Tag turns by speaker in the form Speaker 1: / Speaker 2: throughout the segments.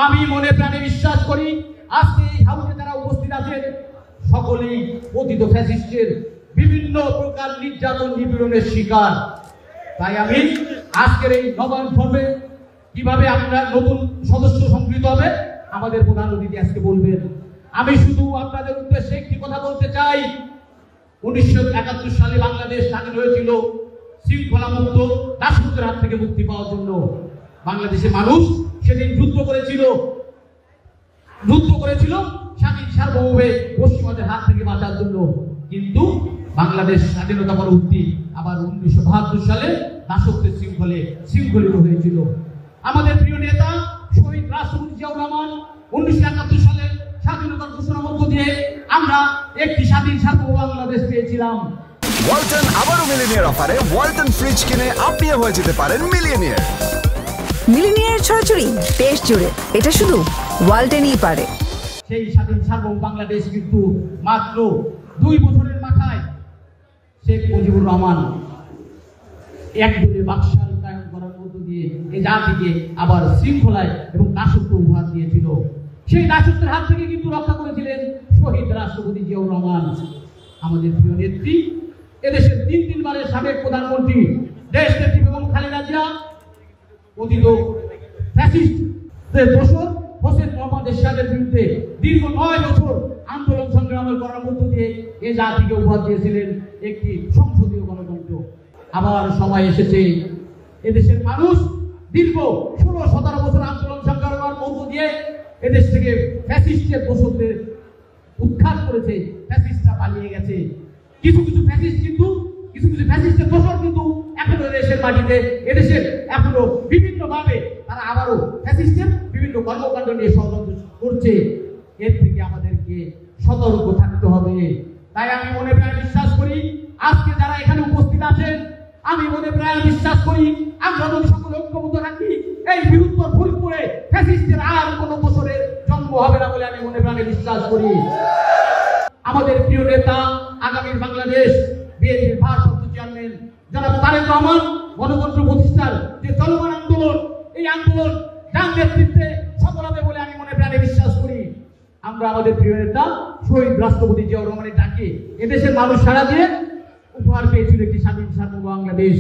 Speaker 1: আমি মনে প্রাণে বিশ্বাস করি আজকে এই হাউসে যারা উপস্থিত আছেন সকলেই অতীত ফ্যাসিস্টের বিভিন্ন প্রকার নির্যাতন নিপীড়নের শিকার। তাই আমি আজকের এই নবায়ন পর্বে কিভাবে আপনার নতুন সদস্য সংগৃহীত হবে আমাদের প্রধান অতিথি আজকে বলবেন। আমি শুধু আপনাদের উদ্দেশ্যে একটি কথা বলতে চাই, 1971 সালে বাংলাদেশ স্বাধীন হয়েছিল শৃঙ্খলা মুক্ত দাসত্বের হাত থেকে মুক্তি পাওয়ার জন্য। বাংলাদেশের মানুষ সেদিন যুদ্ধ করেছিল স্বাধীন সার্বভৌমে পশ্চিমাদের হাত থেকে বাঁচার জন্য। কিন্তু বাংলাদেশ স্বাধীনতা পরবর্তী আবার 1972 সালে দাসত্বের শৃঙ্খলিত হয়েছিল। আমাদের প্রিয় নেতা শহীদ রাষ্ট্রপতি জিয়াউর রহমান 1971 সালে স্বাধীনতার ঘোষণার মধ্য দিয়ে আমরা একটি স্বাধীন সার্বভৌম বাংলাদেশ পেয়েছিলাম।
Speaker 2: ওয়ালটন আবারও মিলিনিয়ার অফারে ওয়ালটন ফ্রিজ কিনে আপনিও হয়ে যেতে পারেন মিলিয়নিয়ার।
Speaker 3: মিলিনিয়ার ছড়াছড়ি দেশ জুড়ে, এটা শুধু ওয়ালটনই পারে।
Speaker 1: সেই স্বাধীন সার্বভৌম বাংলাদেশ কিন্তু মাত্র 2 বছরের মাথায় শেখ মুজিবুর রহমান একদলীয় বাকশাল কায়েম করার মধ্য দিয়ে এই জাতিকে আবার শৃঙ্খলায় এবং দাসত্ব উপহার দিয়েছিল। সেই দাসত্বের হাত থেকে কিন্তু রক্ষা করেছিলেন শহীদ রাষ্ট্রপতি জিয়াউর রহমান। আমাদের প্রিয় নেত্রী, এদেশের 3 সাবেক প্রধানমন্ত্রী দেশ নেত্রী বেগম খালেদা জিয়া অতীত ফ্যাসিস্টদের দোসর হোসেন মোহাম্মদ এরশাদের বিরুদ্ধে দীর্ঘ 9 বছর আন্দোলন সংগ্রামের করার মধ্য দিয়ে এই জাতিকে উপহার দিয়েছিলেন একটি সংসদীয় গণতন্ত্র। আবার সময় এসেছে এদেশের মানুষ দীর্ঘ 16-17 বছর আন্দোলন সংগ্রামের মধ্য দিয়ে এদেশ থেকে ফ্যাসিস্টের দোসরদের উৎখাত করেছে। ফ্যাসিস্টরা পালিয়ে গেছে। কিছু ফ্যাসিস্টের দোসর কিন্তু এখনো দেশের মাটিতে এদেশের এখনো বিভিন্ন ভাবে তারা আবারও ফ্যাসিস্টের বিভিন্ন কর্মকাণ্ড নিয়ে ষড়যন্ত্র করছে। এর থেকে আমাদেরকে সতর্ক থাকতে হবে। তাই আমি মনে প্রায় বিশ্বাস করি আজকে যারা এখানে উপস্থিত আছেন, আমি মনে প্রায় বিশ্বাস করি আমরা যদি সকলে ঐক্যবদ্ধ থাকি এই বৃহত্তর ফরিদপুরে ফ্যাসিস্টের আর কোনো বছরের জন্ম হবে না বলে আমি মনে প্রাণে বিশ্বাস করি। আমাদের প্রিয় নেতা আগামীর বাংলাদেশ বিএনপির ভারপ্রাপ্ত চেয়ারম্যান জনাব তারেক রহমান গণতন্ত্র প্রতিষ্ঠার যে চলমান আন্দোলন, এই আন্দোলন যার নেতৃত্বে সফল হবে বলে আমি মনে প্রাণে বিশ্বাস করি। আমরা আমাদের প্রিয় নেতা শহীদ রাষ্ট্রপতি জিয়াউর রহমানের ডাকে এদেশের মানুষ সাড়া দিয়ে উপহার পেয়েছিল একটি স্বাধীন সার্বভৌম বাংলাদেশ।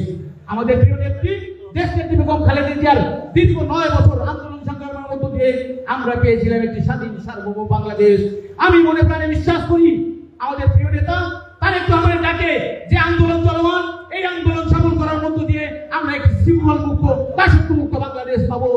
Speaker 1: আমাদের প্রিয় নেত্রী দেশ নেত্রী বেগম খালেদা জিয়ার দীর্ঘ 9 বছর আন্দোলন সংগ্রামের মধ্য দিয়ে আমরা পেয়েছিলাম একটি স্বাধীন সার্বভৌম বাংলাদেশ। আমি মনে প্রাণে বিশ্বাস করি আমাদের প্রিয় নেতা তারেক রহমানের ডাকে যে আন্দোলন চলমান, এই আন্দোলন সফল করার মধ্য দিয়ে আমরা একটি শৃঙ্খল মুক্ত দাসত্ব মুক্ত বাংলাদেশ পাবো।